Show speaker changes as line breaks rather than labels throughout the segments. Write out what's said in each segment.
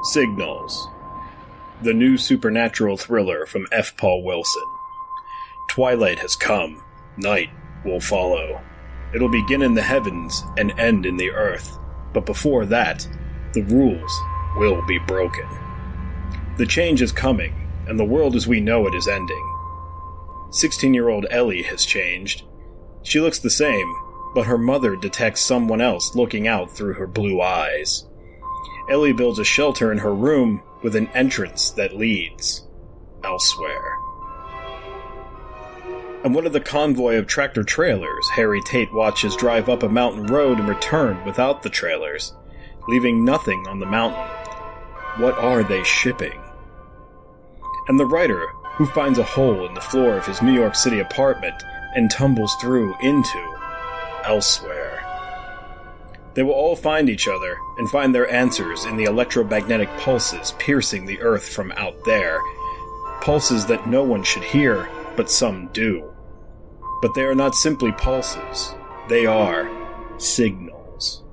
Signals, the new supernatural thriller from F. Paul Wilson. Twilight has come, night will follow. It'll begin in the heavens and end in the earth, but before that, the rules will be broken. The change is coming, and the world as we know it is ending. 16-year-old Ellie has changed. She looks the same, but her mother detects someone else looking out through her blue eyes. Ellie builds a shelter in her room with an entrance that leads elsewhere. On one of the convoy of tractor-trailers, Harry Tate watches drive up a mountain road and return without the trailers, leaving nothing on the mountain. What are they shipping? And the writer, who finds a hole in the floor of his New York City apartment and tumbles through into elsewhere. They will all find each other and find their answers in the electromagnetic pulses piercing the earth from out there. Pulses that no one should hear, but some do. But they are not simply pulses. They are signals.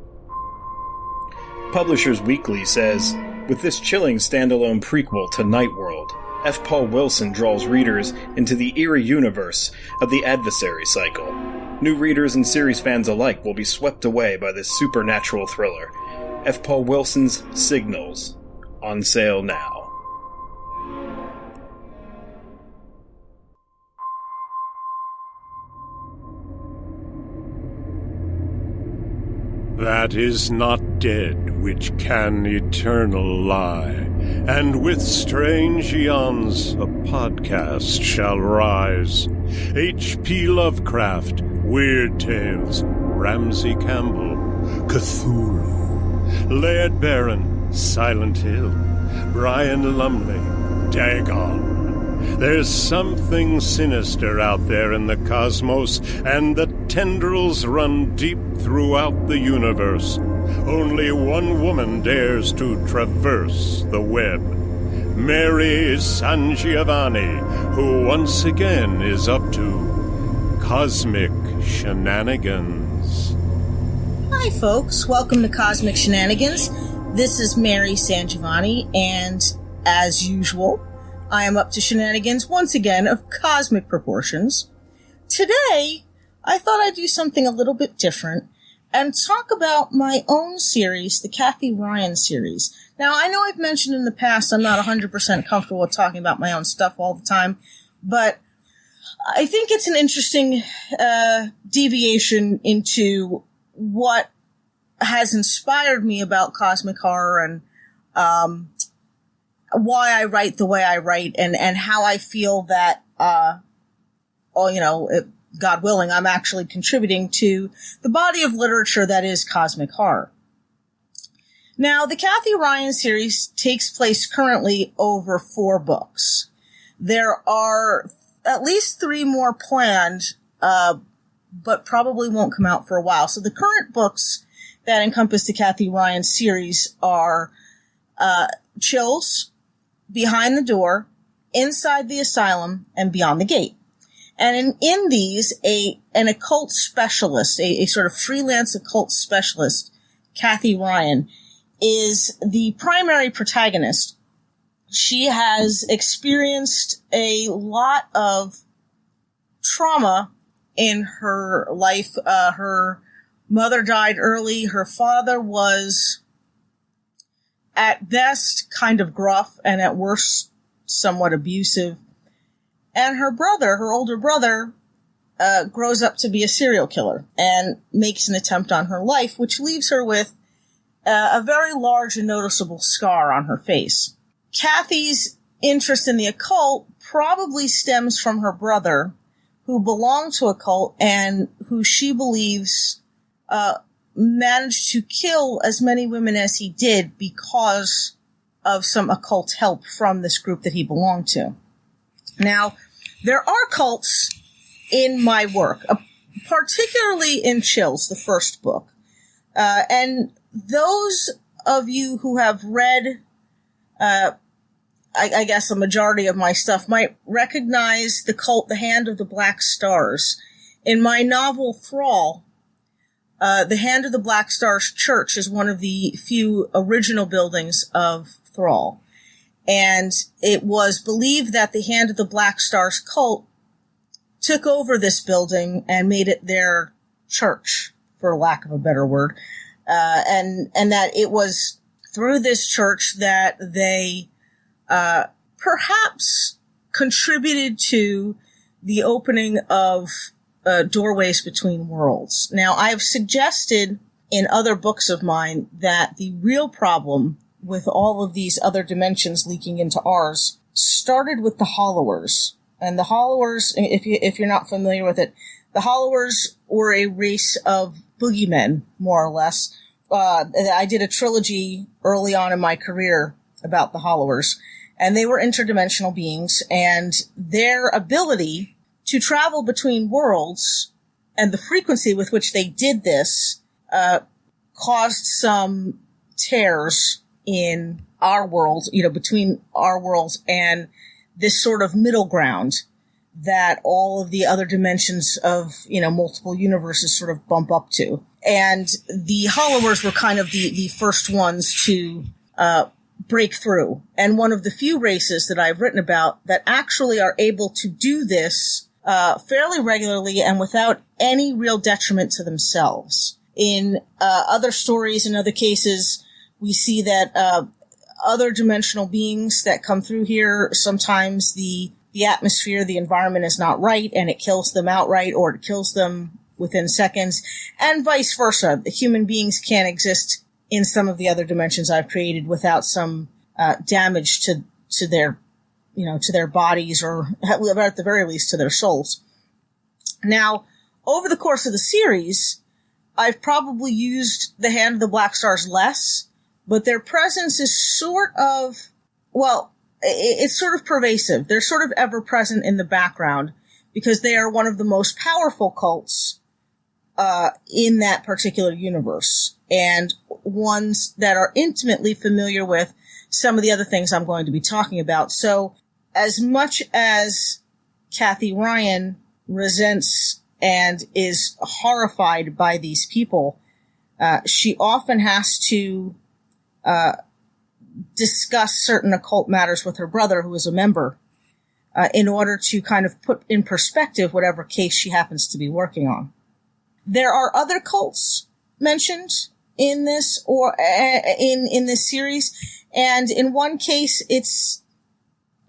Publishers Weekly says, with this chilling standalone prequel to Night World, F. Paul Wilson draws readers into the eerie universe of the adversary cycle. New readers and series fans alike will be swept away by this supernatural thriller. F. Paul Wilson's Signals, on sale now.
That is not dead which can eternal lie, and with strange eons a podcast shall rise. H.P. Lovecraft, Weird Tales, Ramsey Campbell, Cthulhu, Laird Barron, Silent Hill, Brian Lumley, Dagon. There's something sinister out there in the cosmos, and the tendrils run deep throughout the universe. Only one woman dares to traverse the web. Mary SanGiovanni, who once again is up to cosmic shenanigans.
Hi folks, welcome to Cosmic Shenanigans. This is Mary SanGiovanni, and as usual, I am up to shenanigans once again of cosmic proportions. Today, I thought I'd do something a little bit different and talk about my own series, the Kathy Ryan series. Now, I know I've mentioned in the past I'm not 100% comfortable with talking about my own stuff all the time, but I think it's an interesting deviation into what has inspired me about cosmic horror and why I write the way I write and how I feel that, God willing, I'm actually contributing to the body of literature that is cosmic horror. Now, the Kathy Ryan series takes place currently over 4 books. There are at least 3 more planned, but probably won't come out for a while. So the current books that encompass the Kathy Ryan series are Chills, Behind the Door, Inside the Asylum, and Beyond the Gate. And in these, an occult specialist, a sort of freelance occult specialist, Kathy Ryan, is the primary protagonist. She has experienced a lot of trauma in her life. Her mother died early. Her father was, at best, kind of gruff, and at worst, somewhat abusive. And her brother, her older brother, grows up to be a serial killer and makes an attempt on her life, which leaves her with a very large and noticeable scar on her face. Kathy's interest in the occult probably stems from her brother, who belonged to a cult and who she believes managed to kill as many women as he did because of some occult help from this group that he belonged to. Now, there are cults in my work, particularly in Chills, the first book. And those of you who have read, I guess a majority of my stuff might recognize the cult, The Hand of the Black Stars. In my novel, Thrall, The Hand of the Black Stars Church is one of the few original buildings of thrall. And it was believed that the Hand of the Black Stars cult took over this building and made it their church, for lack of a better word. And that it was through this church that they perhaps contributed to the opening of doorways between worlds. Now, I've suggested in other books of mine that the real problem with all of these other dimensions leaking into ours started with the Hollowers. And the Hollowers, if you're not familiar with it, the Hollowers were a race of boogeymen, more or less. I did a trilogy early on in my career about the Hollowers, and they were interdimensional beings, and their ability to travel between worlds and the frequency with which they did this caused some tears in our world, between our worlds and this sort of middle ground that all of the other dimensions of, multiple universes sort of bump up to. And the Hollowers were kind of the first ones to break through. And one of the few races that I've written about that actually are able to do this fairly regularly and without any real detriment to themselves. In other stories, in other cases, we see that other dimensional beings that come through here, sometimes the atmosphere, the environment is not right, and it kills them outright, or it kills them within seconds, and vice versa. The human beings can't exist in some of the other dimensions I've created without some damage to their, to their bodies, or at the very least to their souls. Now, over the course of the series, I've probably used the Hand of the Black Stars less, but their presence is sort of, it's sort of pervasive. They're sort of ever present in the background because they are one of the most powerful cults in that particular universe, and ones that are intimately familiar with some of the other things I'm going to be talking about. So as much as Kathy Ryan resents and is horrified by these people, she often has to discuss certain occult matters with her brother, who is a member, in order to kind of put in perspective whatever case she happens to be working on. There are other cults mentioned in this, or in this series, and in one case, it's,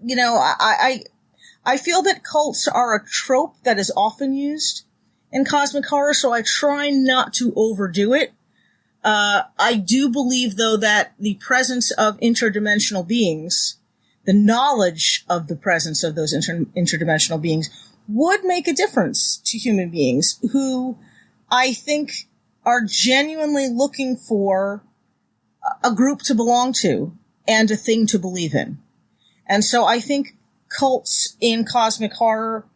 I feel that cults are a trope that is often used in cosmic horror, so I try not to overdo it. I do believe, though, that the presence of interdimensional beings, the knowledge of the presence of those interdimensional beings, would make a difference to human beings who I think are genuinely looking for a group to belong to and a thing to believe in. And so I think cults in cosmic horror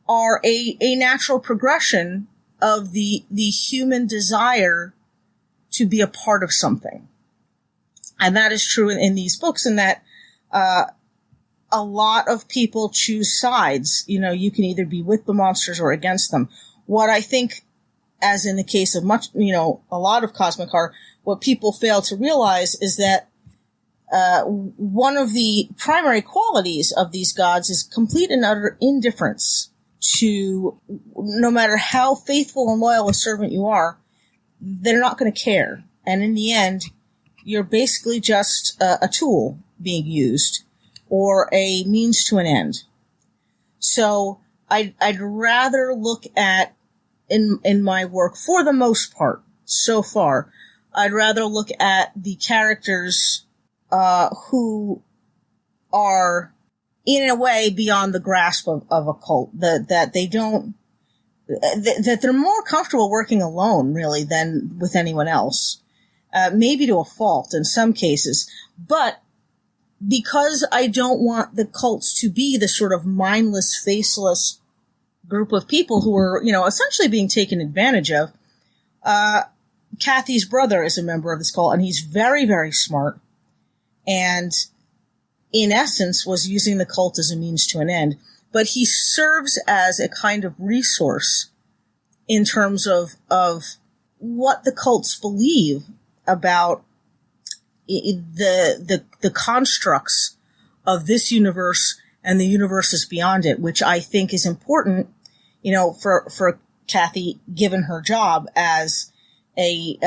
are a natural progression of the human desire to be a part of something. And that is true in these books, in that a lot of people choose sides. You can either be with the monsters or against them. What I think, as in the case of a lot of cosmic horror, what people fail to realize is that one of the primary qualities of these gods is complete and utter indifference to, no matter how faithful and loyal a servant you are, they're not going to care. And in the end, you're basically just a tool being used, or a means to an end. So I'd rather look at, in my work, for the most part, so far, I'd rather look at the characters who are, in a way, beyond the grasp of a cult, that they don't, that they're more comfortable working alone, really, than with anyone else. Maybe to a fault in some cases. But because I don't want the cults to be the sort of mindless, faceless group of people who are, essentially being taken advantage of, Kathy's brother is a member of this cult, and he's very, very smart, and in essence was using the cult as a means to an end. But he serves as a kind of resource in terms of what the cults believe about the constructs of this universe and the universes beyond it, which I think is important, for Kathy, given her job as an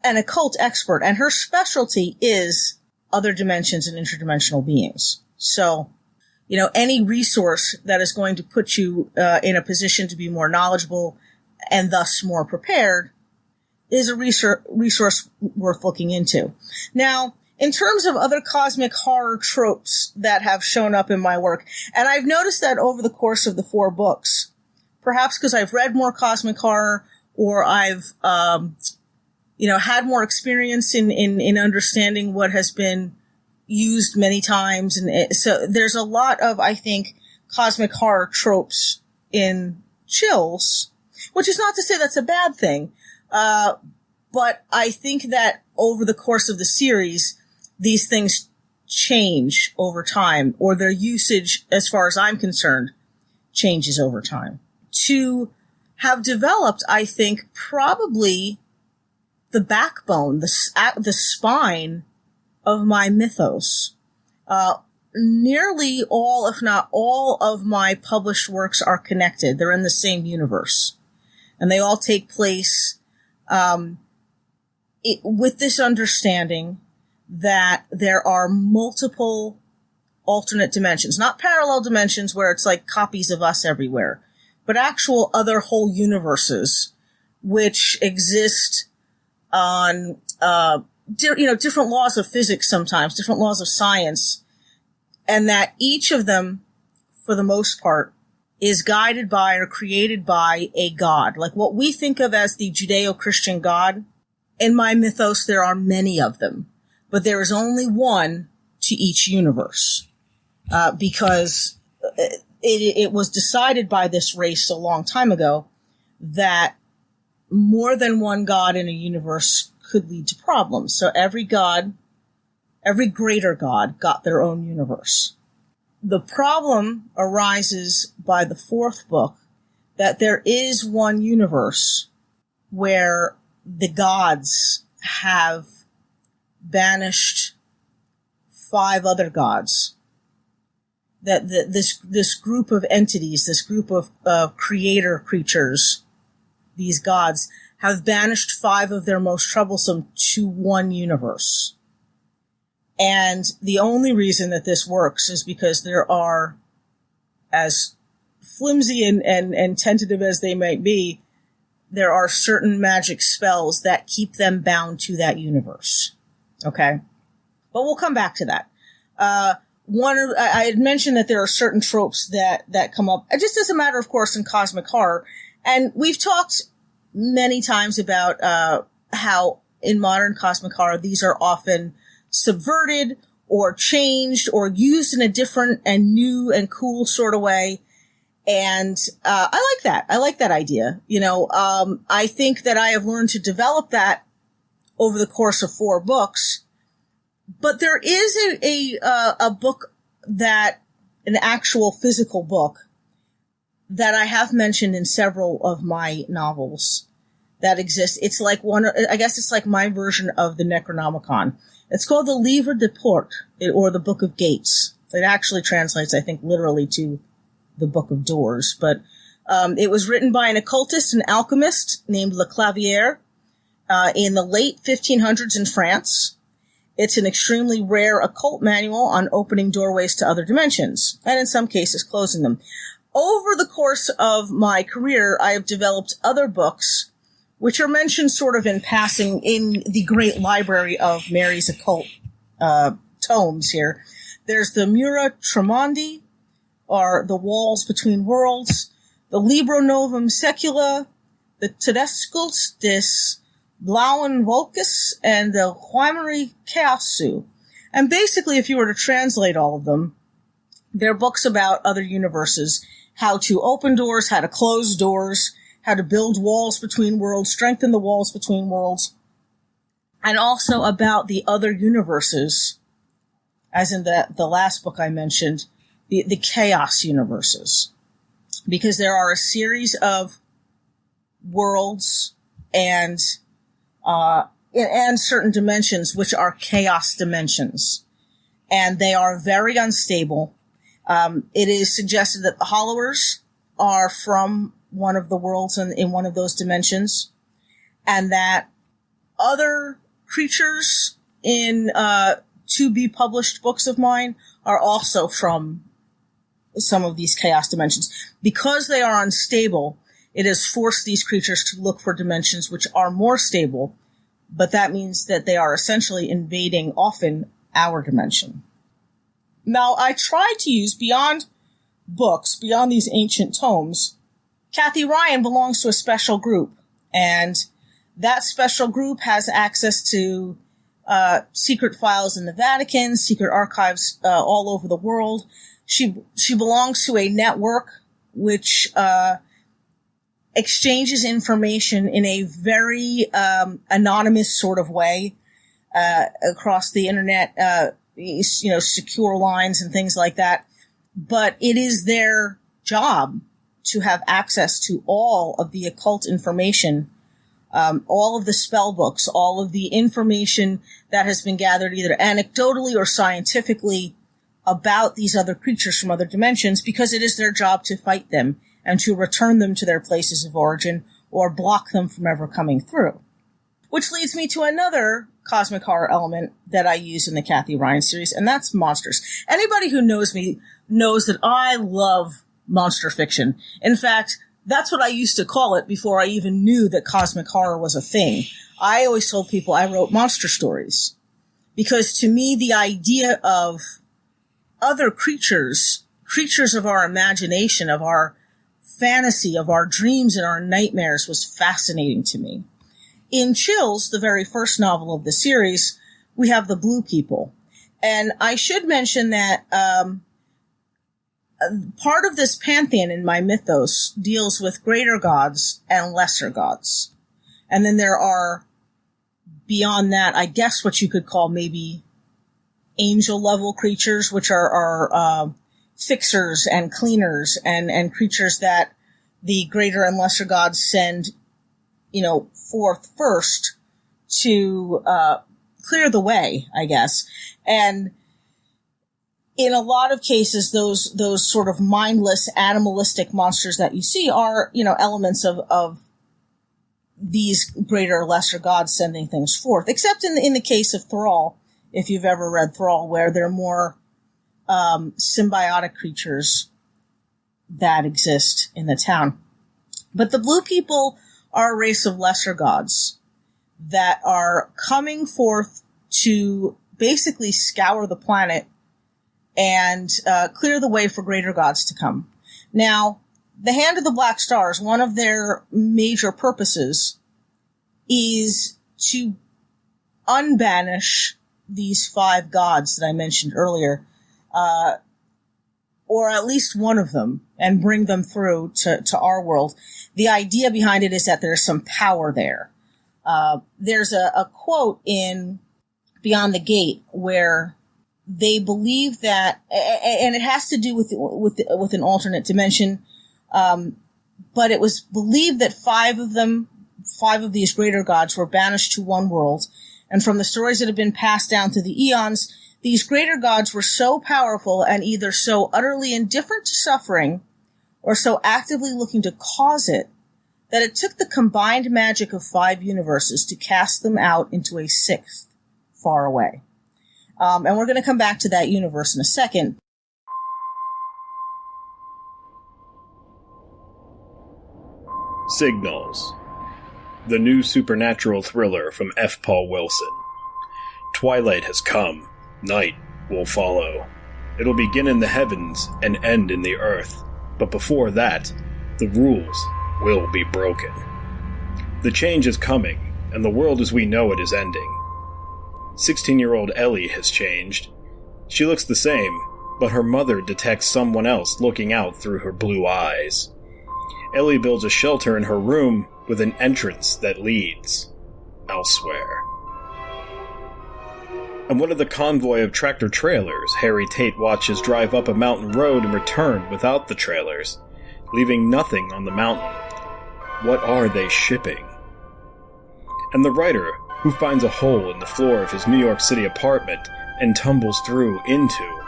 occult expert. And her specialty is other dimensions and interdimensional beings. So, any resource that is going to put you in a position to be more knowledgeable and thus more prepared is a resource worth looking into. Now, in terms of other cosmic horror tropes that have shown up in my work, and I've noticed that over the course of the 4 books, perhaps because I've read more cosmic horror or I've, had more experience in understanding what has been used many times. And so there's a lot of, I think, cosmic horror tropes in Chills, which is not to say that's a bad thing. But I think that over the course of the series, these things change over time, or their usage, as far as I'm concerned, changes over time. To have developed, I think, probably the backbone, the spine of my mythos. Nearly all, if not all, of my published works are connected. They're in the same universe. And they all take place with this understanding that there are multiple alternate dimensions, not parallel dimensions where it's like copies of us everywhere, but actual other whole universes which exist on, different laws of physics sometimes, different laws of science, and that each of them, for the most part, is guided by or created by a god. Like what we think of as the Judeo-Christian God, in my mythos there are many of them, but there is only one to each universe, because it was decided by this race a long time ago that more than one god in a universe could lead to problems. So every greater god got their own universe. The problem arises by the 4th book that there is one universe where the gods have banished 5 other gods. That this group of entities, this group of creator creatures, these gods, have banished 5 of their most troublesome to one universe. And the only reason that this works is because there are, as flimsy and tentative as they might be, there are certain magic spells that keep them bound to that universe. Okay? But we'll come back to that. I had mentioned that there are certain tropes that come up, just as a matter of course, in cosmic horror. And we've talked many times about how in modern cosmic horror, these are often subverted or changed or used in a different and new and cool sort of way. And I like that. I like that idea. I think that I have learned to develop that over the course of 4 books. But there is a book an actual physical book that I have mentioned in several of my novels that exists. It's like I guess it's like my version of the Necronomicon. It's called the Livre de Porte, or the Book of Gates. It actually translates, I think, literally to the Book of Doors. But it was written by an occultist and alchemist named Le Clavier in the late 1500s in France. It's an extremely rare occult manual on opening doorways to other dimensions, and in some cases closing them. Over the course of my career, I have developed other books which are mentioned sort of in passing in the great library of Mary's occult tomes here. There's the Mura Tremondi, or The Walls Between Worlds, the Libro Novum Secula, the Tedescult des Blauen Volkes, and the Huimery Chaosu. And basically, if you were to translate all of them, they're books about other universes, how to open doors, how to close doors, how to build walls between worlds, strengthen the walls between worlds, and also about the other universes, as in the last book I mentioned, the chaos universes. Because there are a series of worlds and and certain dimensions, which are chaos dimensions. And they are very unstable. It is suggested that the Hollowers are from one of the worlds in one of those dimensions, and that other creatures in to-be-published books of mine are also from some of these chaos dimensions. Because they are unstable, it has forced these creatures to look for dimensions which are more stable, but that means that they are essentially invading often our dimension. Now, I tried to use beyond books, beyond these ancient tomes. Kathy Ryan belongs to a special group, and that special group has access to secret files in the Vatican, secret archives all over the world. She belongs to a network which exchanges information in a very anonymous sort of way across the internet, secure lines and things like that. But it is their job to have access to all of the occult information, all of the spell books, all of the information that has been gathered either anecdotally or scientifically about these other creatures from other dimensions, because it is their job to fight them and to return them to their places of origin or block them from ever coming through. Which leads me to another cosmic horror element that I use in the Kathy Ryan series, and that's monsters. Anybody who knows me knows that I love monster fiction. In fact, that's what I used to call it before I even knew that cosmic horror was a thing. I always told people I wrote monster stories, because to me the idea of other creatures of our imagination, of our fantasy, of our dreams and our nightmares was fascinating to me. In Chills, the very first novel of the series, we have the Blue People. And I should mention that part of this pantheon in my mythos deals with greater gods and lesser gods. And then there are, beyond that, I guess what you could call maybe angel-level creatures, which are fixers and cleaners and creatures that the greater and lesser gods send, forth first to clear the way, I guess. And in a lot of cases, those sort of mindless, animalistic monsters that you see are, elements of these greater or lesser gods sending things forth. Except in the case of Thrall, if you've ever read Thrall, where they're more symbiotic creatures that exist in the town. But the Blue People are a race of lesser gods that are coming forth to basically scour the planet and clear the way for greater gods to come. Now, the Hand of the Black Stars, one of their major purposes is to unbanish these 5 gods that I mentioned earlier, or at least one of them, and bring them through to our world. The idea behind it is that there's some power there. There's a quote in Beyond the Gate where they believe that, and it has to do with an alternate dimension, but it was believed that 5 of these greater gods were banished to one world. And from the stories that have been passed down through the eons, these greater gods were so powerful and either so utterly indifferent to suffering or so actively looking to cause it that it took the combined magic of 5 universes to cast them out into a 6th far away. And we're going to come back to that universe in a second.
Signals. The new supernatural thriller from F. Paul Wilson. Twilight has come. Night will follow. It'll begin in the heavens and end in the earth. But before that, the rules will be broken. The change is coming, and the world as we know it is ending. 16-year-old Ellie has changed. She looks the same, but her mother detects someone else looking out through her blue eyes. Ellie builds a shelter in her room with an entrance that leads elsewhere. On one of the convoy of tractor-trailers, Harry Tate watches drive up a mountain road and return without the trailers, leaving nothing on the mountain. What are they shipping? And the writer, who finds a hole in the floor of his New York City apartment and tumbles through into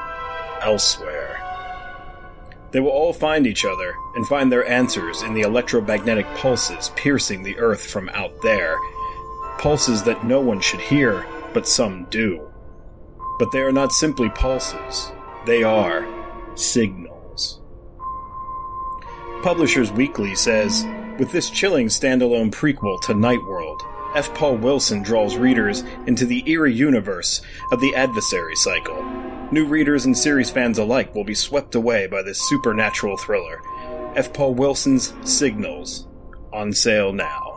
elsewhere. They will all find each other and find their answers in the electromagnetic pulses piercing the earth from out there. Pulses that no one should hear, but some do. But they are not simply pulses. They are signals. Publishers Weekly says, with this chilling standalone prequel to Night World, F. Paul Wilson draws readers into the eerie universe of the adversary cycle. New readers and series fans alike will be swept away by this supernatural thriller. F. Paul Wilson's Signals, on sale now.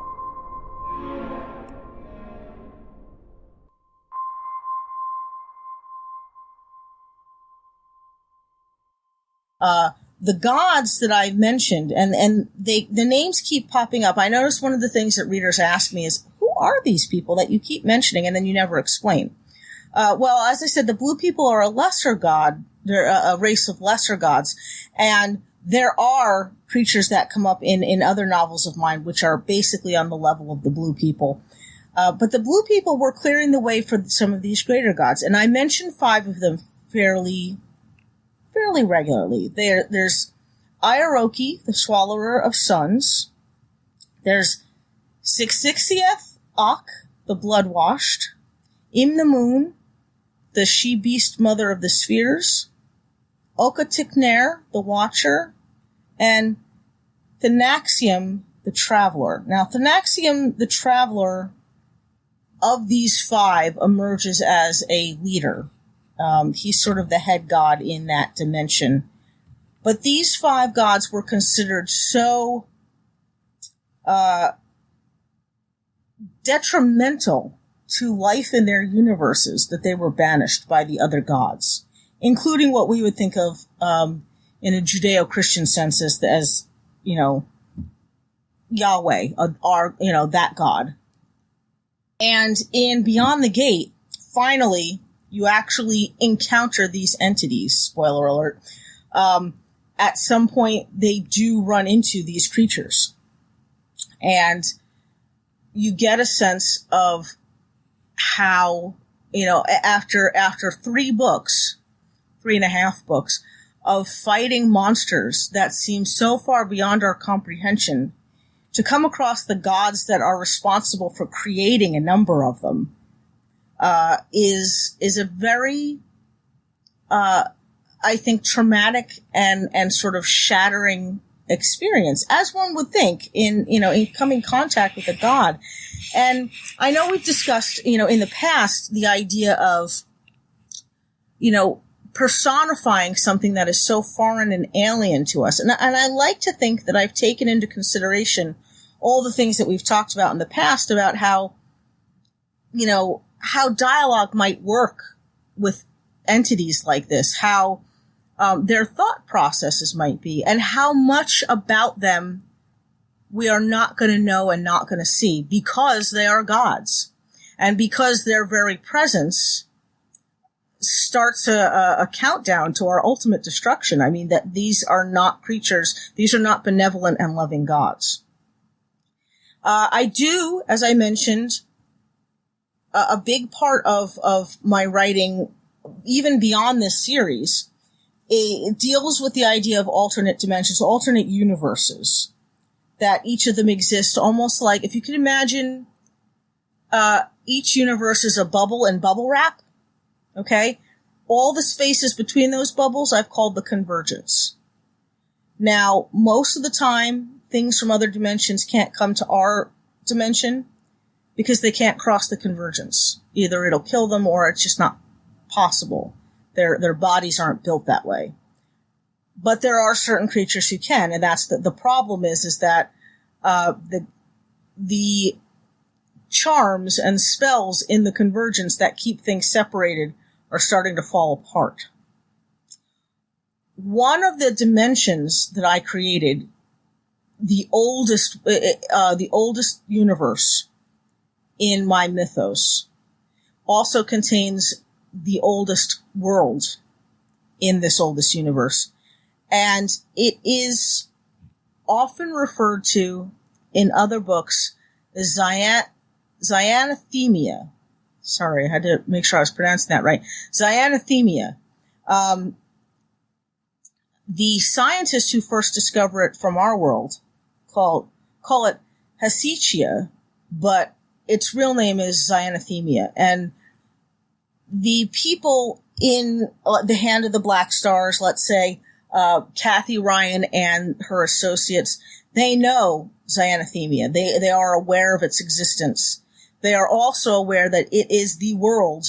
The gods that I've mentioned, and the names keep popping up. I noticed one of the things that readers ask me is, who are these people that you keep mentioning and then you never explain? Well, as I said, the blue people are a lesser god. They're a race of lesser gods. And there are creatures that come up in other novels of mine, which are basically on the level of the blue people. But the blue people were clearing the way for some of these greater gods. And I mentioned 5 of them fairly regularly. There's Iaroki, the Swallower of Suns. There's Sixixieth Ak, the Blood-Washed. Im the Moon, the She-Beast Mother of the Spheres. Okatikner, the Watcher. And Thanaxium, the Traveler. Now, Thanaxium, the Traveler, of these 5, emerges as a leader. He's sort of the head god in that dimension. But these 5 gods were considered so detrimental to life in their universes that they were banished by the other gods, including what we would think of in a Judeo-Christian sense as Yahweh, that god. And in Beyond the Gate, finally, you actually encounter these entities, spoiler alert. At some point, they do run into these creatures. And you get a sense of how, after 3 books, 3.5 books, of fighting monsters that seem so far beyond our comprehension, to come across the gods that are responsible for creating a number of them, is a very, I think, traumatic and sort of shattering experience, as one would think in coming contact with a god. And I know we've discussed, in the past, the idea of, personifying something that is so foreign and alien to us. And I like to think that I've taken into consideration all the things that we've talked about in the past about how dialogue might work with entities like this, how their thought processes might be, and how much about them we are not going to know and not going to see because they are gods. And because their very presence starts a countdown to our ultimate destruction. I mean, that these are not creatures, these are not benevolent and loving gods. I do, as I mentioned, a big part of my writing, even beyond this series, it deals with the idea of alternate dimensions, alternate universes, that each of them exist almost like, if you could imagine, each universe is a bubble and bubble wrap, okay? All the spaces between those bubbles I've called the convergence. Now, most of the time, things from other dimensions can't come to our dimension because they can't cross the convergence. Either it'll kill them or it's just not possible. Their bodies aren't built that way. But there are certain creatures who can, and that's the problem is that the charms and spells in the convergence that keep things separated are starting to fall apart. One of the dimensions that I created, the oldest universe in my mythos, also contains the oldest world in this oldest universe. And it is often referred to in other books as Cyanathemia. Sorry, I had to make sure I was pronouncing that right. Cyanathemia. The scientists who first discover it from our world call it Hesychia, but its real name is Cyanathemia. And the people in the Hand of the Black Stars, let's say, Kathy Ryan and her associates, they know Cyanathemia. They are aware of its existence. They are also aware that it is the world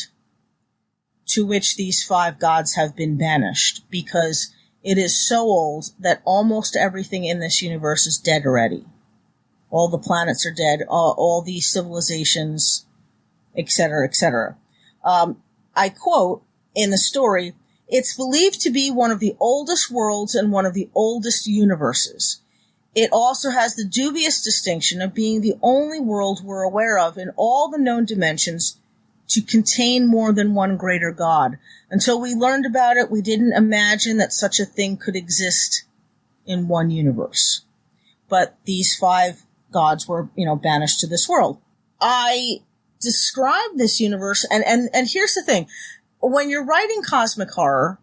to which these 5 gods have been banished, because it is so old that almost everything in this universe is dead already. All the planets are dead, all the civilizations, etc., etc. I quote in the story, "It's believed to be one of the oldest worlds and one of the oldest universes. It also has the dubious distinction of being the only world we're aware of in all the known dimensions to contain more than one greater god. Until we learned about it, we didn't imagine that such a thing could exist in one universe." But these 5 gods were, banished to this world. I describe this universe, and here's the thing. When you're writing cosmic horror,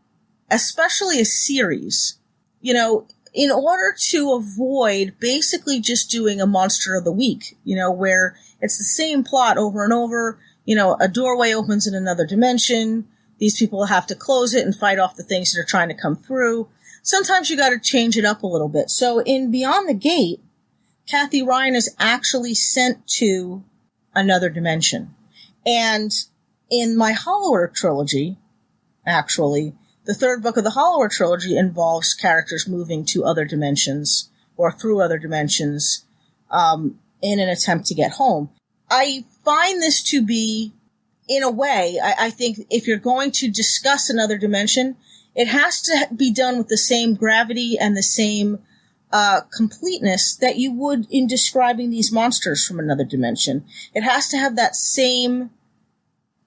especially a series, in order to avoid basically just doing a monster of the week, where it's the same plot over and over, a doorway opens in another dimension, these people have to close it and fight off the things that are trying to come through. Sometimes you got to change it up a little bit. So in Beyond the Gate, Kathy Ryan is actually sent to another dimension. And in my Hollower trilogy, actually, the 3rd book of the Hollower trilogy involves characters moving to other dimensions or through other dimensions in an attempt to get home. I find this to be, in a way, I think if you're going to discuss another dimension, it has to be done with the same gravity and the same completeness that you would in describing these monsters from another dimension. It has to have that same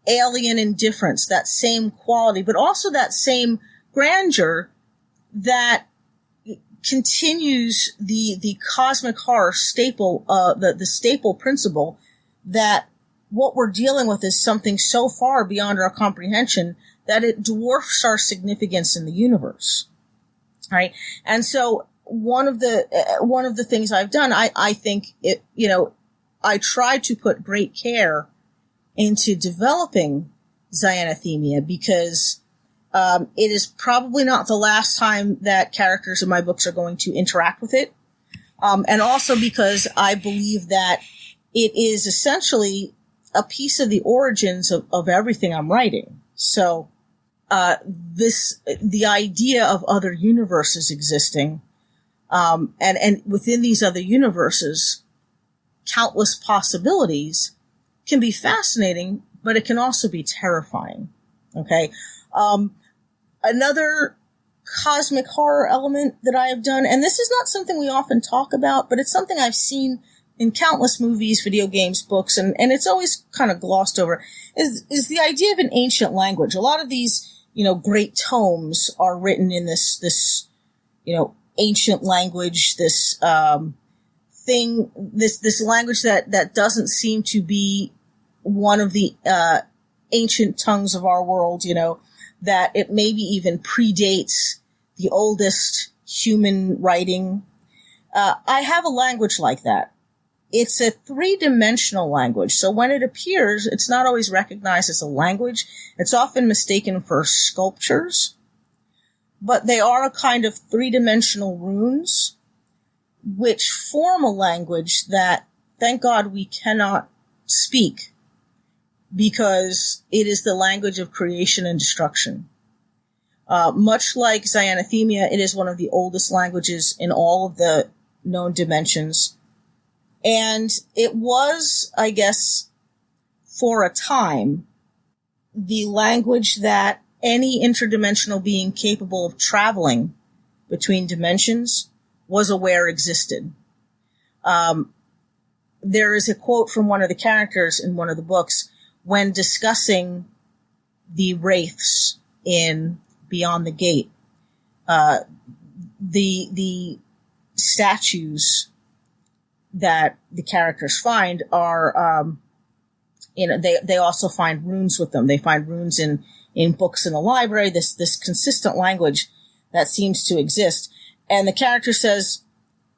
alien indifference, that same quality, but also that same grandeur that continues the cosmic horror staple, the staple principle that what we're dealing with is something so far beyond our comprehension that it dwarfs our significance in the universe. Right? And so one of the things I've done, I think it, I tried to put great care into developing Cyanathemia because it is probably not the last time that characters in my books are going to interact with it. And also because I believe that it is essentially a piece of the origins of everything I'm writing. So the idea of other universes existing, and within these other universes, countless possibilities can be fascinating, but it can also be terrifying. Okay. Another cosmic horror element that I have done, and this is not something we often talk about, but it's something I've seen in countless movies, video games, books, and it's always kind of glossed over, is the idea of an ancient language. A lot of these, great tomes are written in this ancient language, this language that doesn't seem to be one of the ancient tongues of our world, that it maybe even predates the oldest human writing. I have a language like that. It's a 3-dimensional language, so when it appears, it's not always recognized as a language. It's often mistaken for sculptures, but they are a kind of 3-dimensional runes which form a language that, thank God, we cannot speak because it is the language of creation and destruction. Much like Cyanathemia, it is one of the oldest languages in all of the known dimensions. And it was, I guess, for a time, the language that any interdimensional being capable of traveling between dimensions was aware existed. There is a quote from one of the characters in one of the books when discussing the wraiths in Beyond the Gate. The statues that the characters find are they also find runes with them. They find runes in books in the library, this consistent language that seems to exist. And the character says,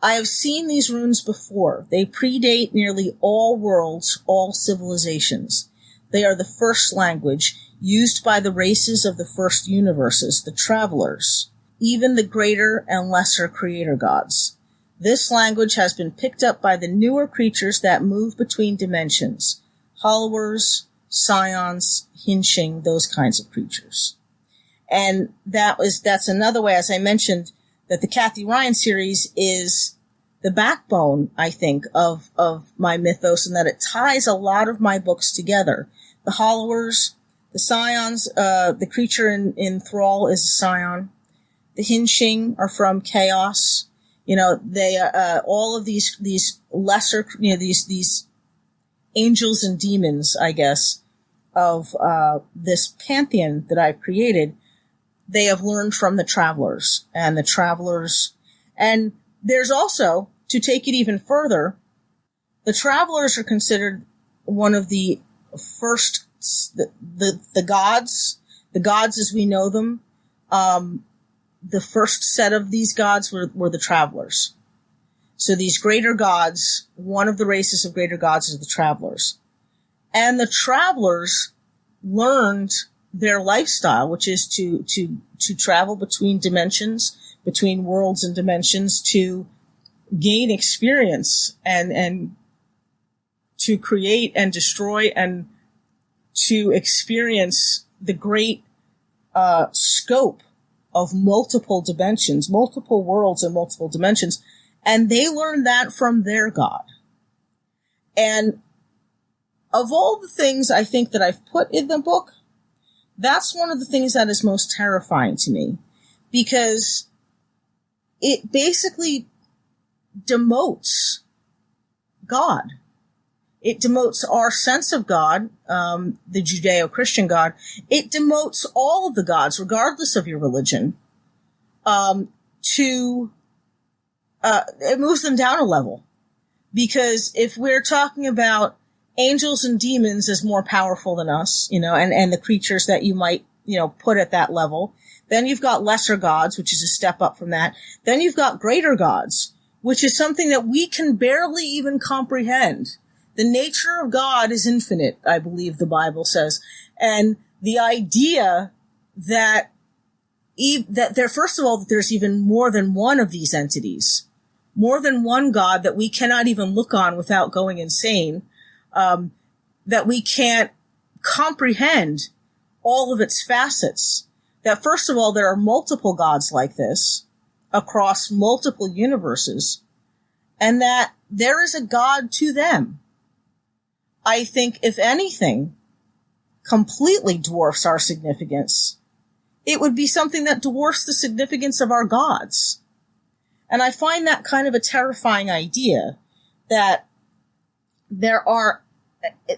I have seen these runes before. They predate nearly all worlds, all civilizations. They are the first language used by the races of the first universes, the travelers, even the greater and lesser creator gods. This language has been picked up by the newer creatures that move between dimensions, hollowers, scions, hinching, those kinds of creatures. And that's another way, as I mentioned, that the Kathy Ryan series is the backbone, I think, of my mythos, and that it ties a lot of my books together. The hollowers, the scions, the creature in Thrall is a scion. The hinching are from chaos. They all of these lesser, these angels and demons, I guess, of this pantheon that I've created, they have learned from the travelers. And there's also, to take it even further, the travelers are considered one of the first, the gods as we know them. The first set of these gods were the travelers. So these greater gods, one of the races of greater gods is the travelers. And the travelers learned their lifestyle, which is to travel between dimensions, between worlds and dimensions, to gain experience and to create and destroy and to experience the great scope of multiple dimensions, multiple worlds and multiple dimensions. And they learned that from their god. And of all the things I think that I've put in the book, that's one of the things that is most terrifying to me, because it basically demotes God. It demotes our sense of God, the Judeo-Christian God. It demotes all of the gods, regardless of your religion, it moves them down a level. Because if we're talking about angels and demons as more powerful than us, and the creatures that you might, put at that level, then you've got lesser gods, which is a step up from that. Then you've got greater gods, which is something that we can barely even comprehend. The nature of God is infinite, I believe the Bible says. And the idea that first of all, that there's even more than one of these entities, more than one God that we cannot even look on without going insane, that we can't comprehend all of its facets. That first of all, there are multiple gods like this across multiple universes, and that there is a God to them. I think, if anything, completely dwarfs our significance. It would be something that dwarfs the significance of our gods. And I find that kind of a terrifying idea, that there are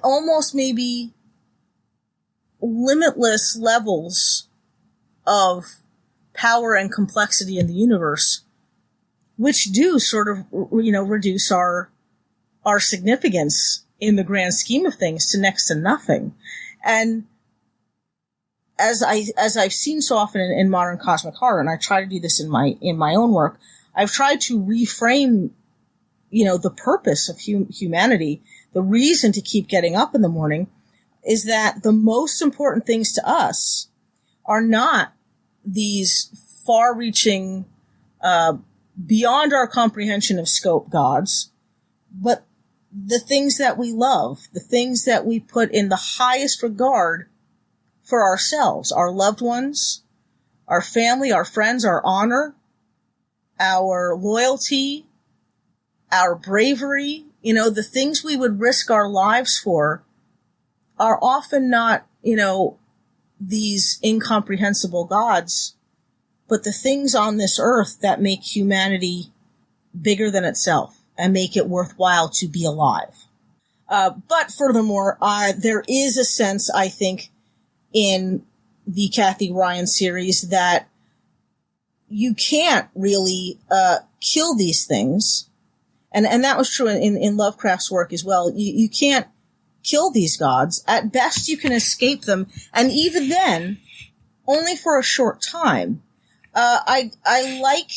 almost maybe limitless levels of power and complexity in the universe, which do sort of, reduce our significance in the grand scheme of things to next to nothing. And as I've seen so often in modern cosmic horror, and I try to do this in my own work, I've tried to reframe, the purpose of humanity, the reason to keep getting up in the morning, is that the most important things to us are not these far-reaching, beyond our comprehension of scope gods, but the things that we love, the things that we put in the highest regard for ourselves, our loved ones, our family, our friends, our honor, our loyalty, our bravery, the things we would risk our lives for are often not, these incomprehensible gods, but the things on this earth that make humanity bigger than itself and make it worthwhile to be alive. But furthermore, there is a sense, I think, in the Kathy Ryan series that you can't really kill these things. And that was true in Lovecraft's work as well. You can't kill these gods. At best, you can escape them, and even then, only for a short time. I like,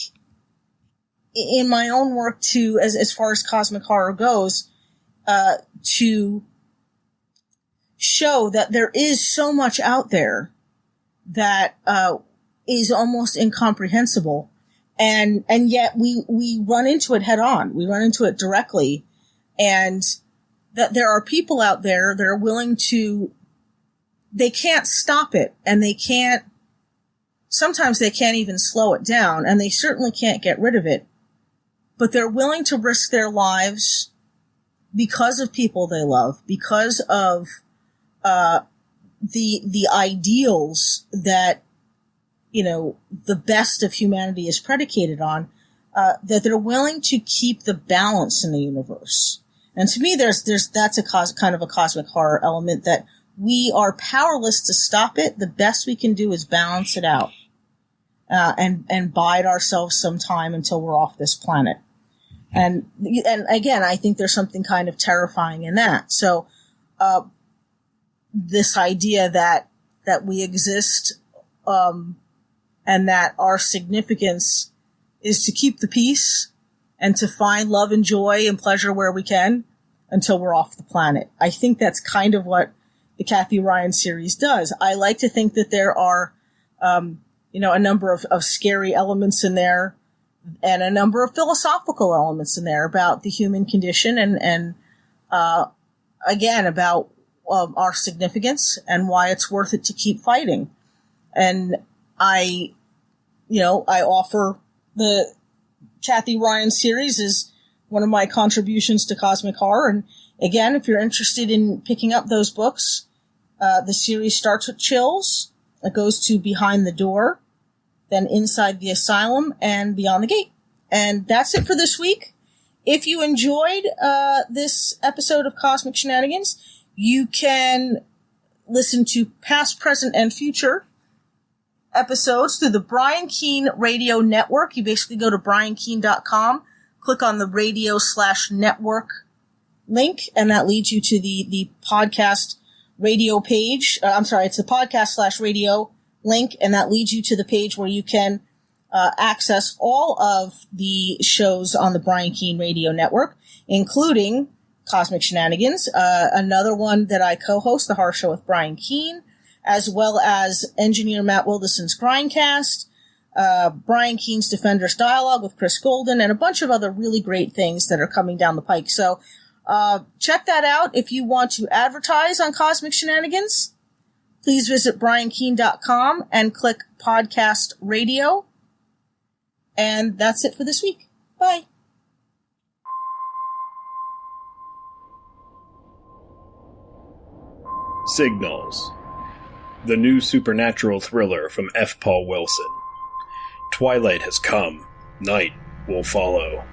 in my own work, to, as far as cosmic horror goes, to show that there is so much out there that is almost incomprehensible, and yet we run into it head on. We run into it directly, and that there are people out there that are willing to. They can't stop it, and sometimes they can't even slow it down, and they certainly can't get rid of it, but they're willing to risk their lives because of people they love, because of the ideals that, the best of humanity is predicated on, that they're willing to keep the balance in the universe. And to me, that's kind of a cosmic horror element, that we are powerless to stop it. The best we can do is balance it out, and bide ourselves some time until we're off this planet. And again, I think there's something kind of terrifying in that. So, this idea that we exist, and that our significance is to keep the peace and to find love and joy and pleasure where we can until we're off the planet. I think that's kind of what the Kathy Ryan series does. I like to think that there are, a number of scary elements in there, and a number of philosophical elements in there about the human condition, and again, about our significance and why it's worth it to keep fighting. And I offer the Kathy Ryan series as one of my contributions to cosmic horror. And again, if you're interested in picking up those books, the series starts with Chills. It goes to Behind the Door, then Inside the Asylum, and Beyond the Gate. And that's it for this week. If you enjoyed this episode of Cosmic Shenanigans, you can listen to past, present, and future episodes through the Brian Keene Radio Network. You basically go to briankeene.com, click on the radio/network link, and that leads you to the podcast radio page. It's the podcast/radio link, and that leads you to the page where you can access all of the shows on the Brian Keene Radio Network, including Cosmic Shenanigans, another one that I co-host, The Horror Show with Brian Keene, as well as engineer Matt Wildeson's Grindcast, Brian Keene's Defenders Dialogue with Chris Golden, and a bunch of other really great things that are coming down the pike. So check that out. If you want to advertise on Cosmic Shenanigans, please visit briankeene.com and click Podcast Radio. And that's it for this week. Bye.
Signals, the new supernatural thriller from F. Paul Wilson. Twilight has come. Night will follow.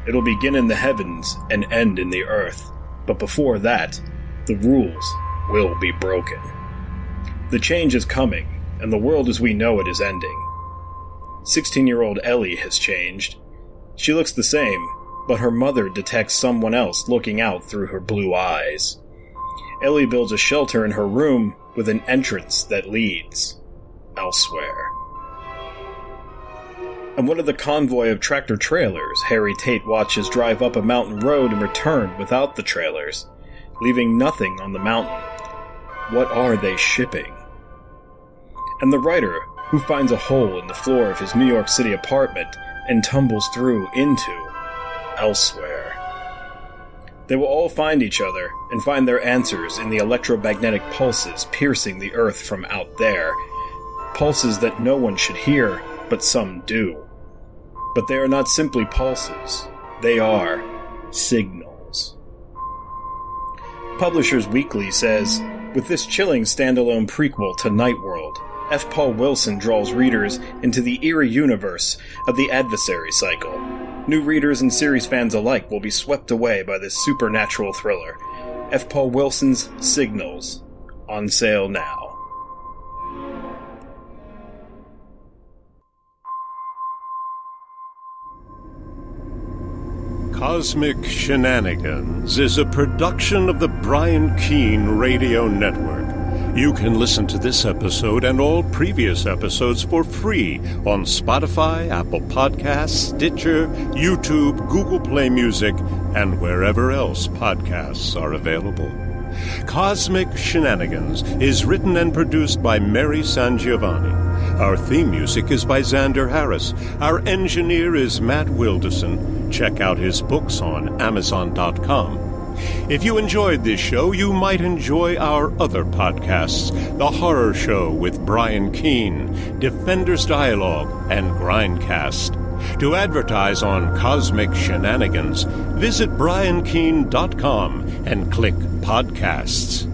It'll begin in the heavens and end in the earth. But before that, the rules will be broken. The change is coming, and the world as we know it is ending. 16-year-old Ellie has changed. She looks the same, but her mother detects someone else looking out through her blue eyes. Ellie builds a shelter in her room with an entrance that leads elsewhere. And one of the convoy of tractor-trailers Harry Tate watches drive up a mountain road and return without the trailers, leaving nothing on the mountain. What are they shipping? And the writer, who finds a hole in the floor of his New York City apartment and tumbles through into elsewhere. They will all find each other and find their answers in the electromagnetic pulses piercing the earth from out there. Pulses that no one should hear, but some do. But they are not simply pulses. They are signals. Publishers Weekly says, with this chilling standalone prequel to Night World, F. Paul Wilson draws readers into the eerie universe of the adversary cycle. New readers and series fans alike will be swept away by this supernatural thriller. F. Paul Wilson's Signals, on sale now.
Cosmic Shenanigans is a production of the Brian Keene Radio Network. You can listen to this episode and all previous episodes for free on Spotify, Apple Podcasts, Stitcher, YouTube, Google Play Music, and wherever else podcasts are available. Cosmic Shenanigans is written and produced by Mary SanGiovanni. Our theme music is by Xander Harris. Our engineer is Matt Wilderson. Check out his books on Amazon.com. If you enjoyed this show, you might enjoy our other podcasts, The Horror Show with Brian Keene, Defenders Dialogue, and Grindcast. To advertise on Cosmic Shenanigans, visit briankeene.com and click Podcasts.